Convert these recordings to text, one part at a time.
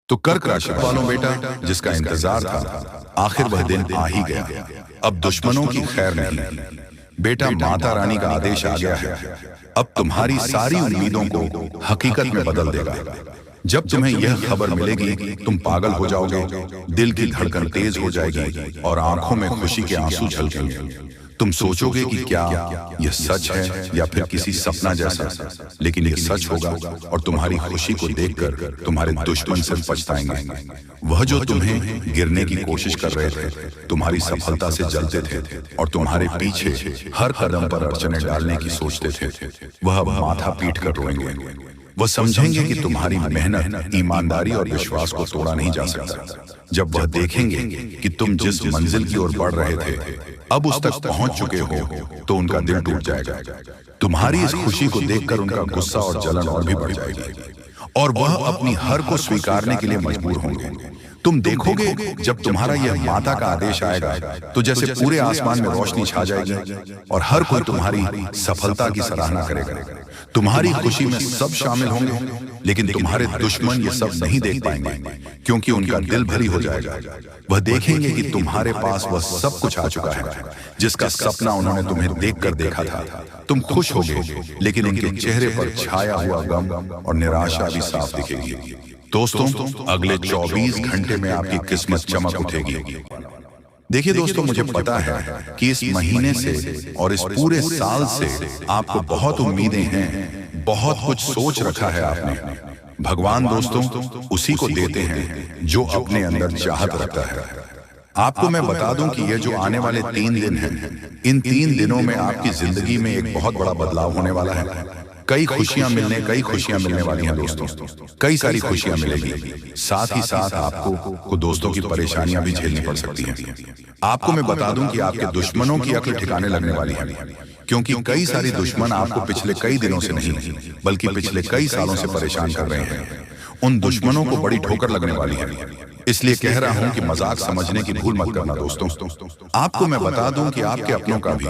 तो कर्क राशि वालों बेटा, जिसका इंतजार था, आखिर वह दिन आ ही गया। अब दुश्मनों की खैर नहीं बेटा, माता रानी का आदेश आ गया है। अब तुम्हारी सारी उम्मीदों को हकीकत में बदल देगा। जब तुम्हें यह खबर मिलेगी, तुम पागल हो जाओगे, दिल की धड़कन तेज हो जाएगी और आंखों में खुशी के आंसू झलकेंगे। तुम सोचोगे कि क्या यह सच है या फिर किसी सपना जैसा, लेकिन यह सच होगा और तुम्हारी खुशी को देखकर तुम्हारे दुश्मन से पछताएंगे। वह जो तुम्हें गिरने की कोशिश कर रहे थे, तुम्हारी सफलता से जलते थे और तुम्हारे पीछे हर कदम पर अड़चने डालने की सोचते थे, वह अब माथा पीट कर रोएंगे। वह समझेंगे कि तुम्हारी मेहनत, ईमानदारी और विश्वास को तोड़ा नहीं जा सकता। जब वह देखेंगे कि तुम जिस मंजिल की ओर बढ़ रहे थे अब उस तक पहुंच चुके हो, तो उनका दिल टूट जाएगा। तुम्हारी इस खुशी को देखकर उनका गुस्सा और जलन और भी बढ़ जाएगी और वह अपनी हार को स्वीकारने के लिए मजबूर होंगे। तुम देखोगे जब तुम्हारा यह माता का आदेश आएगा, तो जैसे पूरे आसमान में रोशनी छा जाएगी और हर कोई तुम्हारी सफलता की सराहना करेगा। तुम्हारी खुशी में सब शामिल होंगे, लेकिन तुम्हारे दुश्मन ये सब नहीं देख पाएंगे, क्योंकि उनका दिल भरी हो जाएगा। वह देखेंगे कि तुम्हारे पास वह सब कुछ आ चुका है जिसका सपना उन्होंने तुम्हें देखकर देखा था। तुम खुश होगे, लेकिन उनके चेहरे पर छाया हुआ गम और निराशा भी साफ दिखेगी। दोस्तों, अगले 24 घंटे में आपकी किस्मत चमक उठेगी। देखिए दोस्तों, मुझे पता है कि इस महीने से और इस पूरे साल से आपको बहुत उम्मीदें हैं, बहुत कुछ सोच रखा है आपने। भगवान दोस्तों उसी को देते हैं जो अपने अंदर चाहत रखता है। आपको मैं बता दूं कि ये जो आने वाले 3 दिन हैं, इन 3 दिनों में आपकी जिंदगी में एक बहुत बड़ा बदलाव होने वाला है। कई खुशियां मिलने वाली हैं दोस्तों, कई सारी खुशियां मिलेगी। साथ ही साथ आपको दोस्तों की परेशानियां भी झेलनी पड़ सकती हैं। आपको मैं बता दूं कि आपके दुश्मनों की अक्ल ठिकाने लगने वाली है, क्योंकि कई सारी दुश्मन आपको पिछले कई दिनों से नहीं बल्कि पिछले कई सालों से परेशान कर रहे हैं। उन दुश्मनों को बड़ी ठोकर लगने वाली है। इसलिए कह रहा हूं कि मजाक समझने की भूल मत करना दोस्तों। आपको मैं बता दूं कि आपके अपनों का भी,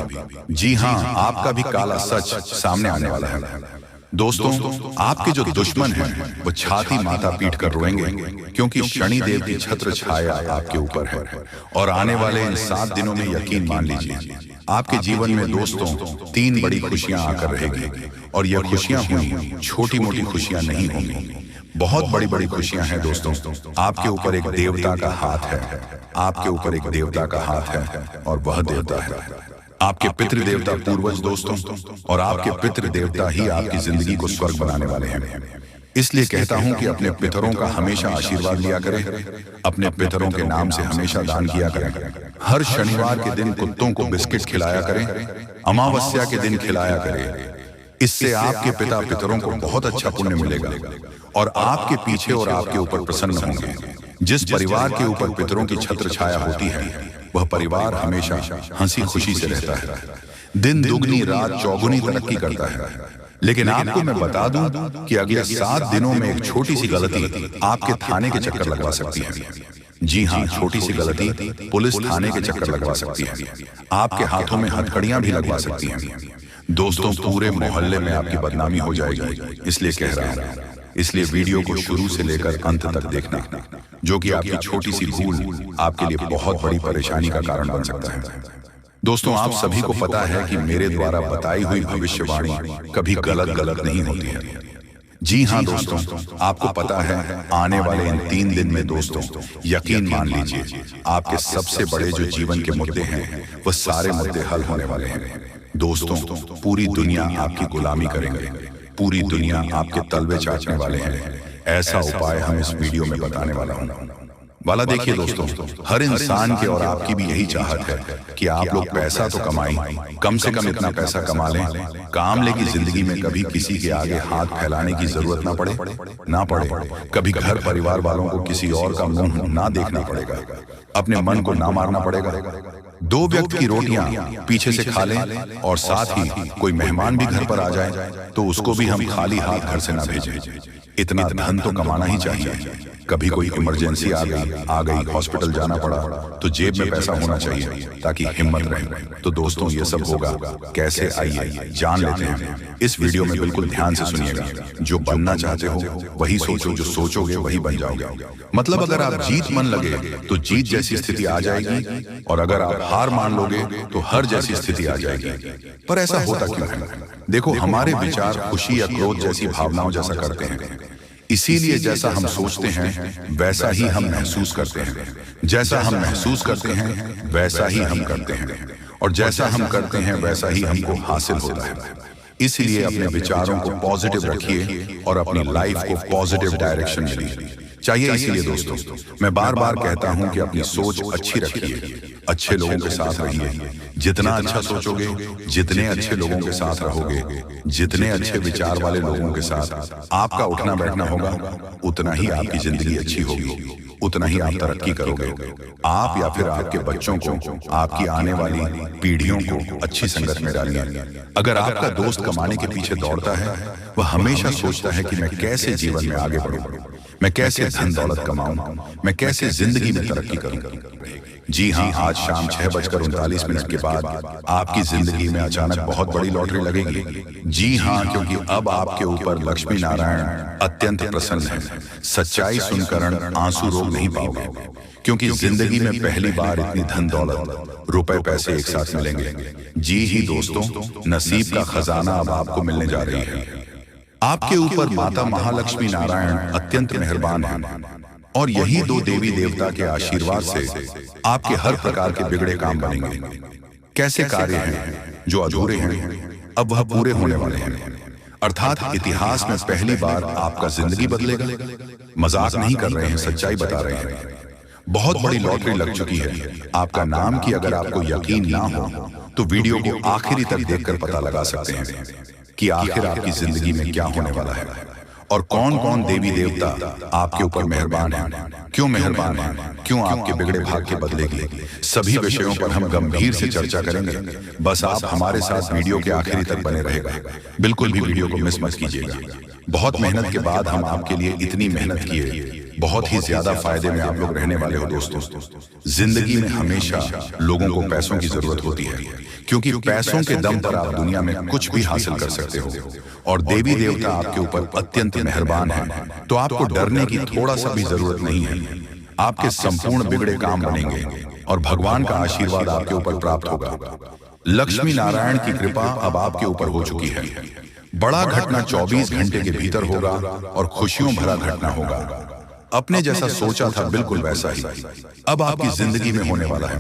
जी हां, आपका भी काला सच सामने आने वाला है। दोस्तों, आपके जो दुश्मन हैं वो छाती माथा पीट कर रोएंगे, क्योंकि शनि देव की छत्र छाया आपके ऊपर है। और आने वाले इन 7 दिनों में यकीन मान लीजिए, आपके जीवन में दोस्तों 3 बड़ी खुशियां आकर रहेगी। और यह खुशियां हुई छोटी मोटी खुशियां नहीं होंगी, बहुत बड़ी बड़ी खुशियां हैं दोस्तों। आपके ऊपर एक देवता का हाथ है, आपके ऊपर एक देवता का हाथ है, और वह देवता है आपके पितृदेवता पूर्वज दोस्तों। और आपके पितृदेवता ही आपकी जिंदगी को स्वर्ग बनाने वाले हैं। इसलिए कहता हूं कि अपने पितरों का हमेशा आशीर्वाद लिया करें, अपने पितरों के नाम से हमेशा दान किया करें। हर शनिवार के दिन कुत्तों को बिस्किट खिलाया करें, अमावस्या के दिन खिलाया करें। इससे आपके पिता पितरों को बहुत अच्छा पुण्य मिलेगा और आपके पीछे और आपके ऊपर प्रसन्न होंगे। जिस परिवार के ऊपर पितरों की छत्र छाया होती है, वह परिवार हमेशा हंसी खुशी से रहता है, दिन दुगनी रात चौगुनी तरक्की करता है। लेकिन आपको मैं बता दूं कि अगले 7 दिनों में एक छोटी सी गलती आपके थाने के चक्कर लगवा सकती है। जी हां, छोटी सी गलती पुलिस थाने के चक्कर लगवा सकती है, आपके हाथों में हथकड़ियां भी लगवा सकती हैं। दोस्तों, पूरे मोहल्ले में आपकी बदनामी हो जाएगी। इसलिए कह रहा हूं, इसलिए वीडियो को शुरू से लेकर अंत तक देखना, जो कि आपकी छोटी सी भूल आपके लिए बहुत बड़ी परेशानी का कारण बन सकता है। दोस्तों, आप सभी को पता है कि मेरे द्वारा बताई हुई भविष्यवाणी कभी गलत नहीं होती है। जी हां दोस्तों, आपको पता है आने वाले इन 3 दिन में दोस्तों यकीन मान लीजिए, आपके सबसे बड़े जो जीवन के मुद्दे हैं वो सारे मुद्दे हल होने वाले हैं। दोस्तों, पूरी दुनिया आपकी गुलामी करेंगे, पूरी दुनिया आपके तलवे चाटने वाले हैं। ऐसा उपाय हम इस वीडियो में बताने वाला हूं। देखिए दोस्तों, हर इंसान की और आपकी भी यही चाहत है कि आप लोग पैसा तो कमाएं, कम से कम इतना पैसा कमा लें, काम लेकी जिंदगी में कभी किसी के आगे हाथ फैलाने की जरूरत ना पड़े, कभी घर परिवार वालों को किसी और का मुंह ना देखना पड़ेगा, अपने मन को ना मारना पड़ेगा। 2 व्यक्ति की रोटियां पीछे से खा लें और साथ ही कोई मेहमान भी घर पर आ जाए तो उसको भी हम खाली हाथ घर से ना भेजें। इतना धन तो कमाना ही चाहिए। कभी कोई इमरजेंसी आ गई हॉस्पिटल जाना पड़ा तो जेब में पैसा होना चाहिए ताकि हिम्मत रहे। तो दोस्तों ये सब होगा कैसे, आइए जान लेते हैं। इस वीडियो में बिल्कुल ध्यान से सुनिएगा। जो बनना चाहते हो वही सोचो, जो सोचोगे वही बन जाओगे। मतलब अगर आप जीत मन लगे तो जीत जैसी स्थिति आ जाएगी, और अगर आप हार मान लोगे तो हर जैसी स्थिति आ जाएगी। पर ऐसा होता क्यों है? देखो, हमारे विचार खुशी या क्रोध जैसी भावनाओं जैसा करते हैं। इसीलिए जैसा हम सोचते हैं वैसा ही हम महसूस करते हैं, जैसा हम महसूस करते हैं वैसा ही हम करते हैं, और जैसा हम करते हैं वैसा ही हमको हासिल होता है। इसलिए अपने विचारों को पॉजिटिव रखिए और अपनी लाइफ को पॉजिटिव डायरेक्शन में लीजिए चाहिए। इसीलिए दोस्तों मैं बार बार कहता हूं कि अपनी सोच अच्छी रखिए, अच्छे लोगों के साथ रहिए। जितना अच्छा सोचोगे, जितने अच्छे लोगों के साथ रहोगे, जितने अच्छे विचार वाले लोगों के साथ आपका उठना बैठना होगा, उतना ही आपकी जिंदगी अच्छी होगी, उतना ही आप तरक्की करोगे। आप या फिर आपके बच्चों को, आपकी आने वाली पीढ़ियों को अच्छी संगत में डालिए। अगर आपका दोस्त कमाने के पीछे दौड़ता है, वह हमेशा सोचता है कि मैं कैसे जीवन में आगे बढ़ूं, मैं कैसे धन दौलत कमाऊं, मैं कैसे जिंदगी में तरक्की करूं। जी हाँ, आज शाम 6:39 के बाद आपकी जिंदगी में अचानक बहुत बड़ी लॉटरी लगेगी। जी हाँ, क्योंकि अब आपके ऊपर लक्ष्मी नारायण अत्यंत प्रसन्न है। सच्चाई सुनकर आंसू रोक नहीं पाओगे, क्योंकि जिंदगी में पहली बार इतनी धन दौलत, रुपए पैसे एक साथ मिलेंगे। जी ही दोस्तों, नसीब का खजाना अब आपको मिलने जा रही है। आपके ऊपर माता महालक्ष्मी नारायण अत्यंत मेहरबान हैं, और यही दो देवी देवता के आशीर्वाद से आपके हर प्रकार के बिगड़े काम बनेंगे। कैसे कार्य हैं जो अधूरे हैं अब वह पूरे होने वाले हैं, अर्थात इतिहास में पहली बार आपका जिंदगी बदलेगा। मजाक नहीं कर रहे हैं, सच्चाई बता रहे हैं। बहुत बड़ी लॉटरी लग चुकी है आपका नाम की। अगर आपको यकीन ना हो तो वीडियो को आखिरी तक देखकर पता लगा सकते हैं कि आखिर आपकी जिंदगी में क्या होने वाला है, और कौन कौन देवी देवता आपके ऊपर मेहरबान हैं, क्यों मेहरबान हैं, क्यों आपके बिगड़े भाग के बदलेगी। सभी विषयों पर हम गंभीर से चर्चा करेंगे। बस आप हमारे साथ वीडियो के आखिरी तक बने रहेगा। बिल्कुल भी वीडियो को मिस मत कीजिएगा। बहुत मेहनत के बाद हम आपके लिए इतनी मेहनत किए, बहुत ही ज्यादा फायदे में आप लोग रहने वाले हो दोस्तों। जिंदगी में हमेशा लोगों को पैसों की जरूरत होती है, क्योंकि पैसों के दम पर आप दुनिया में कुछ भी हासिल कर सकते हो, और देवी देवता आपके ऊपर अत्यंत मेहरबान हैं। तो आपको डरने की थोड़ा सा भी जरूरत नहीं है। आपके संपूर्ण बिगड़े काम बनेंगे और भगवान का आशीर्वाद आपके ऊपर प्राप्त होगा। लक्ष्मी नारायण की कृपा अब आपके ऊपर हो चुकी है। बड़ा घटना 24 घंटे के भीतर होगा और खुशियों भरा घटना होगा। अपने जैसा सोचा था बिल्कुल वैसा ही अब आपकी जिंदगी में होने वाला है।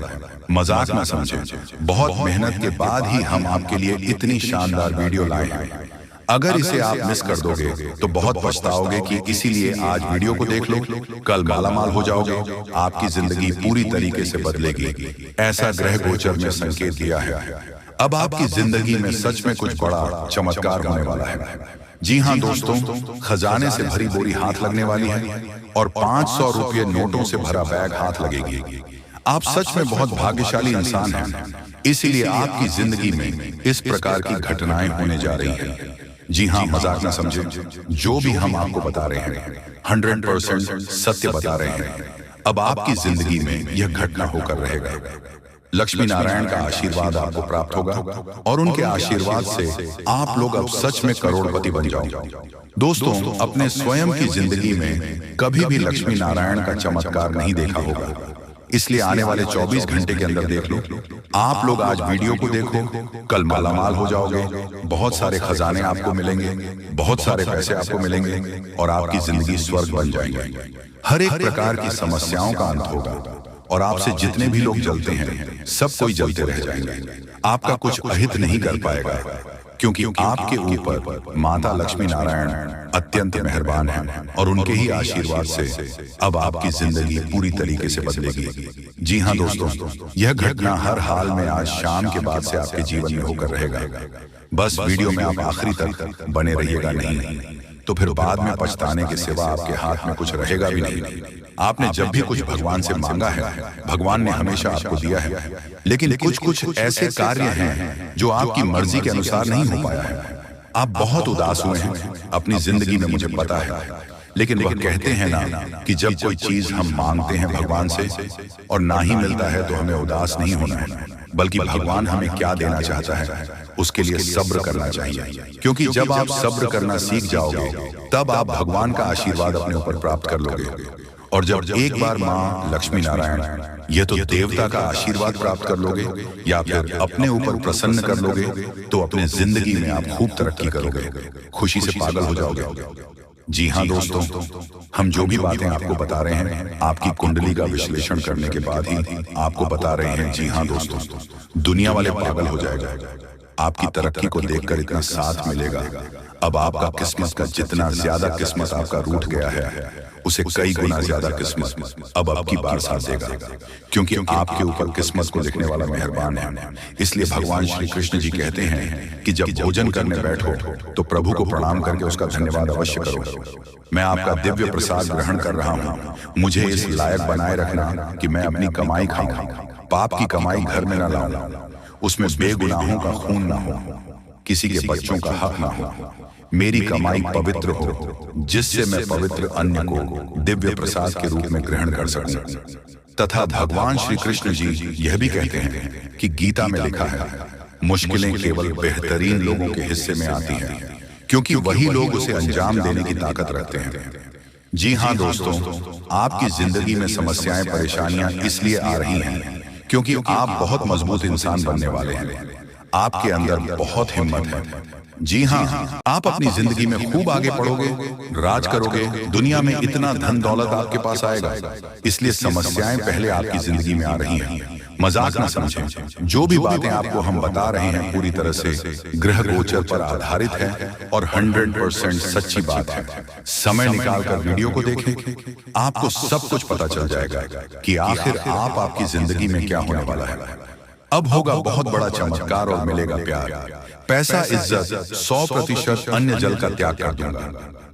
मजाक ना समझें, बहुत मेहनत के बाद ही हम आपके लिए इतनी शानदार वीडियो लाए हैं। अगर इसे आप मिस कर दोगे तो बहुत पछताओगे कि इसीलिए आज वीडियो को देख लो, कल मालामाल हो जाओगे, आपकी जिंदगी पूरी तरीके से बदलेगी। ऐसा ग्रह गोचर में संकेत दिया है। अब आपकी जिंदगी में सच में कुछ बड़ा चमत्कार होने वाला है। जी हाँ दोस्तों, खजाने से भरी बोरी हाथ लगने वाली है और 500 रुपये नोटों से भरा बैग हाथ लगेगी। आप सच में बहुत भाग्यशाली इंसान हैं, इसीलिए आपकी जिंदगी में इस प्रकार की घटनाएं होने जा रही हैं। जी हाँ, मजाक ना समझें, जो भी हम आपको बता रहे हैं 100% सत्य बता रहे हैं। अब आपकी जिंदगी में यह घटना होकर रहेगा। लक्ष्मी नारायण का आशीर्वाद आपको प्राप्त होगा, और उनके आशीर्वाद से आप लोग अब सच में करोड़पति बन जाओगे। दोस्तों, अपने स्वयं की जिंदगी में कभी भी लक्ष्मी नारायण का चमत्कार नहीं देखा होगा, इसलिए आने वाले 24 घंटे के अंदर देख लो। आप लोग आज वीडियो को देखो, कल मालामाल हो जाओगे, बहुत सारे खजाने आपको मिलेंगे, बहुत सारे पैसे आपको मिलेंगे, और आपकी जिंदगी स्वर्ग बन जाएंगे। हर एक प्रकार की समस्याओं का अंत होगा, और आपसे जितने भी लोग जलते हैं सब कोई जलते रह जाएंगे। आपका कुछ अहित नहीं कर पाएगा, क्योंकि आपके ऊपर माता लक्ष्मी नारायण अत्यंत मेहरबान हैं, और उनके ही आशीर्वाद से अब आपकी जिंदगी पूरी तरीके से बदलेगी। जी हाँ दोस्तों, यह घटना हर हाल में आज शाम के बाद से आपके जीवन में होकर रहेगा। बस वीडियो में आप आखिरी तक बने रहिएगा, नहीं तो फिर बाद में पछताने के सिवा आपके हाथ में कुछ रहेगा भी नहीं। आपने जब भी कुछ भगवान से मांगा है, भगवान ने हमेशा आपको दिया है, लेकिन कुछ ऐसे कार्य हैं जो आपकी मर्जी के अनुसार नहीं हो पाया है। आप बहुत उदास हुए हैं अपनी जिंदगी में, मुझे पता है, लेकिन वह कहते हैं ना कि जब कोई चीज हम मांगते हैं भगवान से और ना ही मिलता है तो हमें उदास नहीं होना है, बल्कि भगवान हमें क्या देना चाहता है उसके लिए सब्र करना चाहिए। क्योंकि जब आप सब्र करना सीख जाओगे तब आप भगवान का आशीर्वाद अपने ऊपर प्राप्त कर लोगे। और जब एक बार माँ लक्ष्मी नारायण ये तो देवता का आशीर्वाद प्राप्त कर लोगे या फिर अपने ऊपर प्रसन्न कर लोगे तो अपने जिंदगी में आप खूब तरक्की करोगे, खुशी से पागल हो जाओगे। जी हाँ दोस्तों, हम जो भी बातें आपको बता रहे हैं आपकी कुंडली का विश्लेषण करने के बाद ही आपको बता रहे हैं। जी हाँ दोस्तों, दुनिया वाले पागल हो जाएगा। आपकी तरक्की को देखकर इतना साथ मिलेगा। अब आपका किस्मत का जितना ज्यादा किस्मत आपका रूठ गया है उसे कई गुना ज्यादा किस्मत अब आपकी बार साथ देगा, क्योंकि आपके ऊपर किस्मत को लिखने वाला मेहरबान है। इसलिए भगवान श्री कृष्ण जी कहते हैं कि जब भोजन करने बैठो तो प्रभु को प्रणाम करके उसका धन्यवाद अवश्य करो। मैं आपका दिव्य प्रसाद ग्रहण कर रहा हूँ, मुझे इस लायक बनाए रखना कि मैं अपनी कमाई खाऊं, पाप की कमाई घर में न लाऊं, उसमें बेगुनाहों का खून ना हो, किसी के बच्चों का हक ना हो, मेरी कमाई पवित्र हो जिससे मैं पवित्र अन्न को दिव्य प्रसाद के रूप में ग्रहण कर सकूं। तथा भगवान श्री कृष्ण जी यह भी कहते हैं कि गीता में लिखा है मुश्किलें केवल बेहतरीन लोगों के हिस्से में आती हैं, क्योंकि वही लोग उसे अंजाम देने की ताकत रखते हैं। जी हाँ दोस्तों, आपकी जिंदगी में समस्याएं परेशानियां इसलिए आ रही हैं क्योंकि आप बहुत मजबूत इंसान बनने वाले हैं, आपके अंदर बहुत हिम्मत है। जी हाँ, आप अपनी जिंदगी में खूब आगे बढ़ोगे, राज करोगे, दुनिया में इतना धन दौलत आपके पास आएगा। इसलिए समस्याएं पहले आपकी जिंदगी में आ रही हैं, मजाक ना समझें। जो भी बातें आपको हम बता रहे हैं पूरी तरह से ग्रह गोचर पर आधारित है और 100% सच्ची बात है। समय निकालकर वीडियो को देखें, आपको सब कुछ पता चल जाएगा कि आखिर आपकी जिंदगी में क्या होने वाला है। अब होगा बहुत बड़ा चमत्कार और मिलेगा प्यार, पैसा, इज्जत, 100% अन्य जल का त्याग कर दूंगा।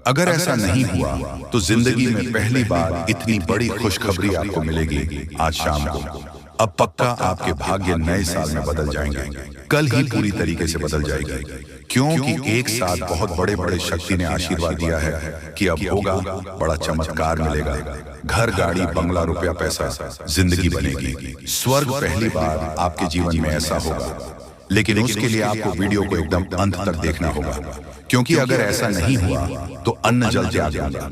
अगर ऐसा नहीं हुआ तो जिंदगी में पहली बार इतनी बड़ी खुशखबरी आपको मिलेगी आज शाम को। अब पक्का आपके भाग्य नए साल में बदल जाएंगे, कल ही पूरी तरीके से बदल जाएगी, क्योंकि एक साथ बहुत बड़े बड़े शक्ति ने आशीर्वाद दिया है कि अब होगा बड़ा चमत्कार मिलेगा। घर, गाड़ी, बंगला, रुपया, पैसा, जिंदगी बनेगी, स्वर्ग पहली बार आपके जीवन में ऐसा होगा। लेकिन उसके लिए आपको वीडियो को एकदम अंत तक देखना होगा, क्योंकि अगर ऐसा नहीं हुआ तो अन्न जल त्याग दूंगा।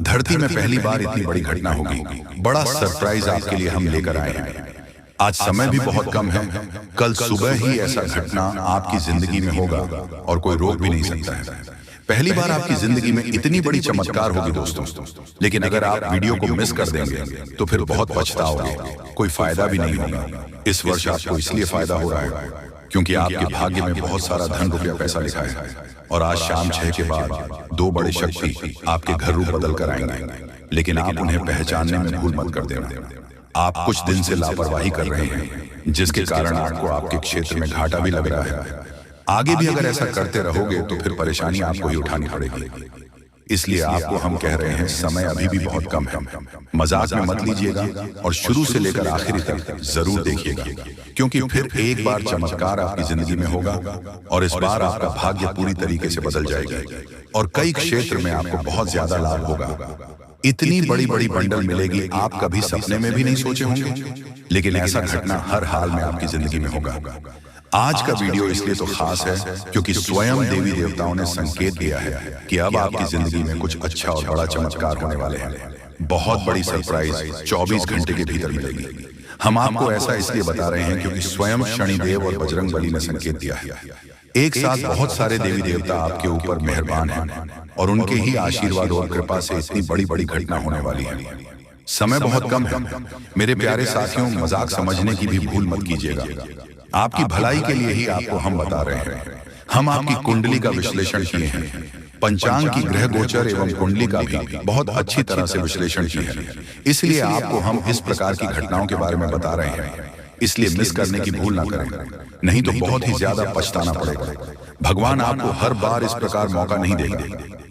धरती में पहली बार इतनी बड़ी घटना होगी, बड़ा सरप्राइज आपके लिए हम लेकर आए हैं। आज समय भी बहुत कम है, कल सुबह ही ऐसा घटना आपकी जिंदगी में होगा और कोई रोक भी नहीं सकता है। पहली बार आपकी जिंदगी में इतनी बड़ी चमत्कार होगी दोस्तों, लेकिन अगर आप वीडियो को मिस कर देंगे तो फिर बहुत पछताओगे, कोई फायदा भी नहीं होगा। इस वर्ष आपको इसलिए फायदा हो रहा है क्योंकि आपके भाग्य में बहुत सारा धन, रुपया, पैसा लिखा है और आज शाम 6 के बाद 2 बड़े शक्ति आपके घर रूप बदल कर आएंगे, लेकिन आप उन्हें पहचानने में भूल मत कर देना। आप कुछ दिन से लापरवाही कर रहे हैं जिसके कारण आपको आपके क्षेत्र में घाटा भी लग रहा है। आगे भी अगर ऐसा करते रहोगे तो फिर परेशानी आपको ही उठानी पड़ेगी। इसलिए आपको हम कह रहे हैं समय अभी भी बहुत कम है, मजाक में मत लीजिएगा और शुरू से लेकर आखिरी तक जरूर देखिएगा, क्योंकि फिर एक बार चमत्कार आपकी जिंदगी में होगा और इस बार आपका भाग्य पूरी तरीके से बदल जाएगा और कई क्षेत्र में आपको बहुत ज्यादा लाभ होगा। इतनी बड़ी बड़ी बंडल मिलेगी आप कभी सपने में भी नहीं सोचे होंगे, लेकिन ऐसा घटना हर हाल में आपकी जिंदगी में होगा। आज का वीडियो इसलिए तो खास है क्योंकि स्वयं देवी देवताओं ने संकेत दिया है कि अब आपकी जिंदगी में कुछ अच्छा और बड़ा चमत्कार होने वाले हैं। बहुत बड़ी सरप्राइज 24 घंटे के भीतर मिलेगी। हम आपको ऐसा इसलिए बता रहे हैं क्योंकि स्वयं शनिदेव और बजरंग बली ने संकेत दिया है। एक साथ बहुत सारे देवी देवता आपके ऊपर मेहरबान हैं और उनके ही आशीर्वाद और कृपा से इतनी बड़ी बड़ी घटना होने वाली है। समय बहुत कम है मेरे प्यारे साथियों, मजाक समझने की भी भूल मत कीजिएगा। आपकी भलाई के लिए ही आपको हम बता रहे हैं। हम आपकी कुंडली का विश्लेषण किए हैं, पंचांग की ग्रह गोचर एवं कुंडली का भी बहुत अच्छी तरह से विश्लेषण किए हैं। इसलिए आपको हम इस प्रकार की घटनाओं के बारे में बता रहे हैं, इसलिए मिस करने की भूल ना करें, नहीं तो बहुत ही ज्यादा पछताना पड़ेगा। भगवान आपको हर बार इस प्रकार मौका नहीं देगा।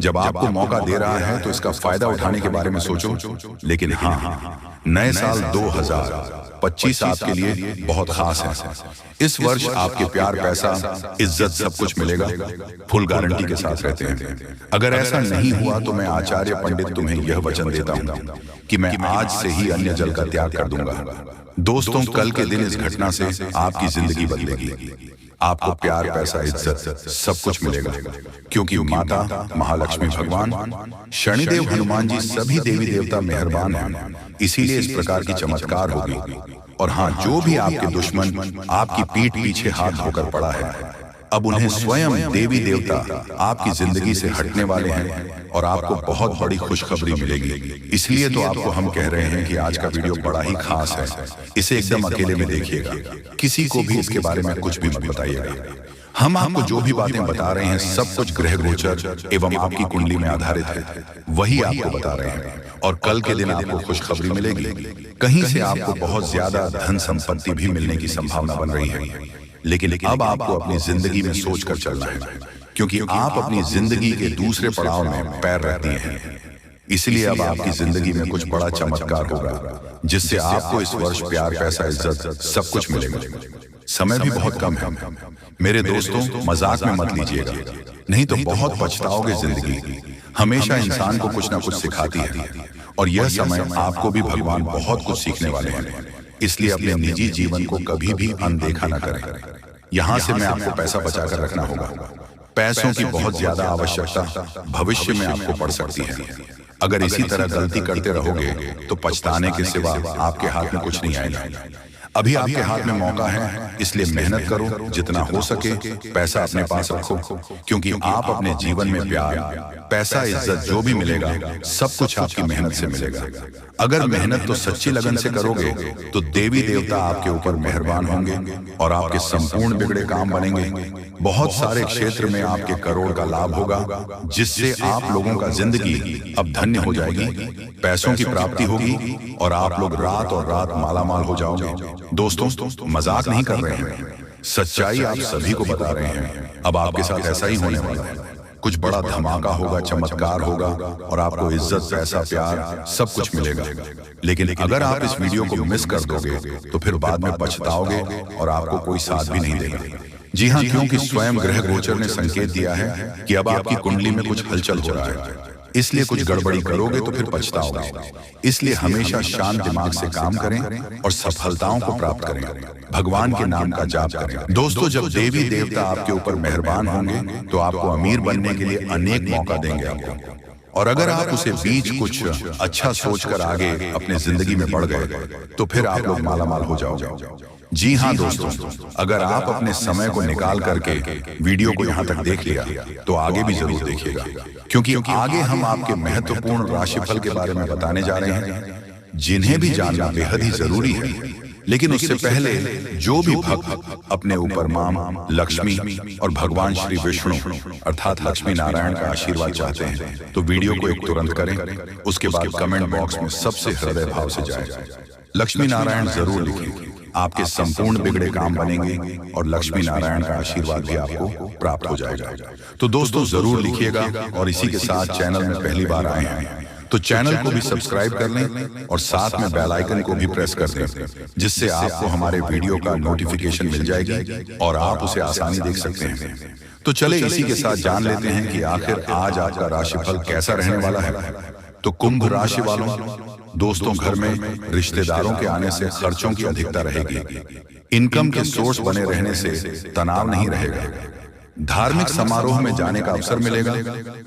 जब आपको मौका दे रहा है तो इसका फायदा उठाने के बारे में सोचो। लेकिन हाँ, नए साल 2025 आपके लिए बहुत खास है। इस वर्ष आपके प्यार, पैसा, इज्जत सब कुछ मिलेगा, फुल गारंटी के साथ रहते हैं। अगर ऐसा नहीं हुआ तो मैं आचार्य पंडित तुम्हें यह वचन देता हूँ कि मैं आज से ही अन्य जल का त्याग कर दूंगा। दोस्तों, कल के दिन इस घटना से आपकी जिंदगी बदलेगी। आपको प्यार, पैसा, इज्जत सब कुछ मिलेगा, क्योंकि माता महालक्ष्मी, भगवान शनिदेव, हनुमान जी, सभी देवी देवता मेहरबान हैं। इसीलिए इस प्रकार की चमत्कार होगी। और हाँ, जो भी आपके दुश्मन आपकी पीठ पीछे हाथ धोकर पड़ा है, अब उन्हें स्वयं देवी देवता आपकी जिंदगी से हटने वाले हैं और आपको बहुत बड़ी खुशखबरी मिलेगी। इसलिए तो आपको हम कह रहे हैं कि आज का वीडियो बड़ा ही खास है। इसे एकदम अकेले में देखिएगा, किसी को भी इसके बारे में कुछ भी मत बताइएगा। हम आपको जो भी बातें बता रहे हैं सब कुछ ग्रह गोचर एवं आपकी कुंडली में आधारित है, वही आपको बता रहे हैं। और कल के दिन आपको खुशखबरी मिलेगी। कहीं से आपको बहुत ज्यादा धन संपत्ति भी मिलने की संभावना बन रही है। लेकिन अब आपको अपनी जिंदगी में सोचकर चलना है, क्योंकि आप अपनी जिंदगी के दूसरे पड़ाव में पैर रख दिए हैं। इसलिए अब आपकी जिंदगी में कुछ बड़ा चमत्कार होगा, जिससे आपको इस वर्ष प्यार, पैसा, इज्जत सब कुछ मिलेगा। समय भी बहुत कम है मेरे दोस्तों, मजाक में मत लीजिएगा, नहीं तो बहुत पछताओगे। जिंदगी हमेशा इंसान को कुछ ना कुछ सिखाती है, और यह समय आपको भी भगवान बहुत कुछ सीखने वाले हैं। इसलिए अपने निजी जीवन को कभी भी अनदेखा न करें। यहाँ से मैं आपको पैसा बचाकर रखना होगा। पैसों की बहुत ज्यादा आवश्यकता भविष्य में आपको पड़ सकती है। अगर इसी तरह गलती करते रहोगे तो पछताने के सिवा आपके हाथ में कुछ नहीं आएगा। अभी आपके हाथ में मौका है, इसलिए मेहनत करो, जितना हो सके पैसा अपने पास रखो, क्योंकि आप अपने जीवन में प्यार, पैसा, इज्जत जो भी मिलेगा सब कुछ आपकी मेहनत से मिलेगा। अगर मेहनत तो सच्ची लगन से करोगे तो देवी देवता आपके ऊपर मेहरबान होंगे और आपके संपूर्ण बिगड़े काम बनेंगे। बहुत सारे क्षेत्र में आपके करोड़ का लाभ होगा, जिससे आप लोगों का जिंदगी अब धन्य हो जाएगी, पैसों की प्राप्ति होगी और आप लोग रात और रात मालामाल हो जाओगे। दोस्तों, मजाक नहीं कर रहे हैं, सच्चाई आप सभी को बता रहे हैं। अब आपके साथ ऐसा ही होने वाला है। कुछ बड़ा धमाका होगा, चमत्कार होगा और आपको इज्जत, पैसा, प्यार सब कुछ मिलेगा। लेकिन अगर आप इस वीडियो को मिस कर दोगे तो फिर बाद में पछताओगे और आपको कोई साथ भी नहीं देगा। जी हाँ, क्योंकि स्वयं ग्रह गोचर ने संकेत दिया है कि अब आपकी कुंडली में कुछ हलचल हो रहा है, इसलिए कुछ गड़बड़ी करोगे तो फिर पछताओगे। इसलिए हमेशा शांत दिमाग से काम करें और सफलताओं को प्राप्त करें। भगवान के नाम का जाप करें। दोस्तों, जब देवी देवता आपके ऊपर मेहरबान होंगे तो आपको अमीर बनने के लिए अनेक मौका देंगे आपको। और अगर आप उसे बीच कुछ अच्छा सोचकर आगे अपने जिंदगी में बढ़ गए तो फिर आप लोग मालामाल हो जाओगे। जी हाँ दोस्तों, अगर आप अपने समय को निकाल करके वीडियो को यहाँ तक देख लिया तो आगे भी जरूर देखिएगा, क्योंकि आगे हम आपके महत्वपूर्ण राशिफल के बारे में बताने जा रहे हैं, जिन्हें भी जानना बेहद ही जरूरी है। लेकिन उससे पहले जो भी भक्त अपने ऊपर मां लक्ष्मी और भगवान श्री विष्णु अर्थात लक्ष्मी नारायण का आशीर्वाद चाहते हैं तो वीडियो को एक तुरंत करें। उसके बाद कमेंट बॉक्स में सबसे हृदय भाव से जाए लक्ष्मी नारायण जरूर लिखें। आपके संपूर्ण बिगड़े काम बनेंगे और लक्ष्मी नारायण का आशीर्वाद भी आपको प्राप्त हो जाएगा। तो दोस्तों जरूर लिखिएगा। और इसी के साथ चैनल में पहली बार आए हैं तो चैनल को भी सब्सक्राइब कर लें और साथ में बेल आइकन को भी प्रेस कर दें, जिससे आपको हमारे वीडियो का नोटिफिकेशन मिल जाएगी और आप उसे आसानी देख सकते हैं। तो चले इसी के साथ जान लेते हैं कि आखिर आज आपका राशिफल कैसा रहने वाला है। तो कुंभ राशि वालों, दोस्तों घर में रिश्तेदारों के आने से खर्चों की अधिकता रहेगी। इनकम के सोर्स बने रहने से तनाव नहीं रहेगा। धार्मिक समारोह में जाने का अवसर मिलेगा।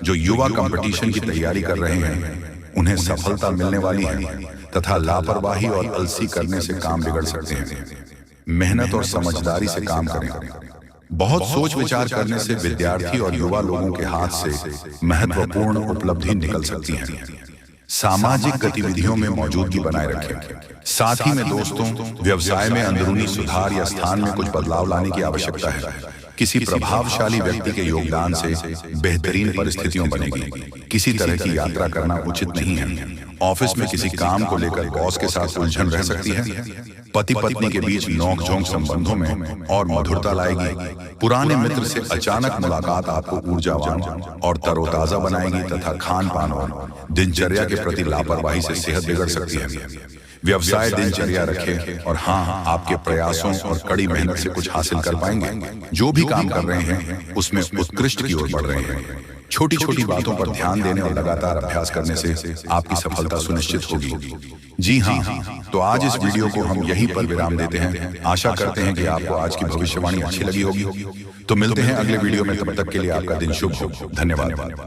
जो युवा कंपटीशन की तैयारी कर रहे हैं उन्हें सफलता मिलने वाली है, तथा लापरवाही और अलसी करने से काम बिगड़ सकते हैं। मेहनत और समझदारी से काम करें। बहुत सोच विचार करने से विद्यार्थी और युवा लोगों के हाथ से महत्वपूर्ण उपलब्धि निकल सकती है। सामाजिक गतिविधियों में मौजूदगी बनाए रखें। साथ ही में दोस्तों व्यवसाय में अंदरूनी सुधार या स्थान में कुछ बदलाव लाने की आवश्यकता है। किसी प्रभावशाली व्यक्ति के योगदान से बेहतरीन परिस्थितियों बनेगी। किसी तरह की यात्रा करना उचित नहीं है। ऑफिस में किसी काम को लेकर बॉस के साथ उलझन रह सकती है। पति पत्नी के बीच नोक-झोंक संबंधों में और मधुरता लाएगी। पुराने मित्र से अचानक मुलाकात आपको ऊर्जावान और तरोताजा बनाएगी तथा खान पान और दिनचर्या के प्रति लापरवाही से सेहत बिगड़ सकती है। व्यवसाय दिनचर्या रखें और हाँ, आपके प्रयासों और कड़ी मेहनत से कुछ हासिल कर पाएंगे। जो भी काम कर रहे हैं उसमें उत्कृष्ट की ओर बढ़ रहे हैं। छोटी छोटी बातों पर ध्यान देने और लगातार अभ्यास करने से आपकी सफलता सुनिश्चित होगी। जी हाँ, तो आज इस वीडियो को हम यहीं पर विराम देते हैं। आशा करते हैं कि आपको आज की भविष्यवाणी अच्छी लगी होगी। तो मिलते हैं अगले वीडियो में, तब तक के लिए आपका दिन शुभ हो। धन्यवाद।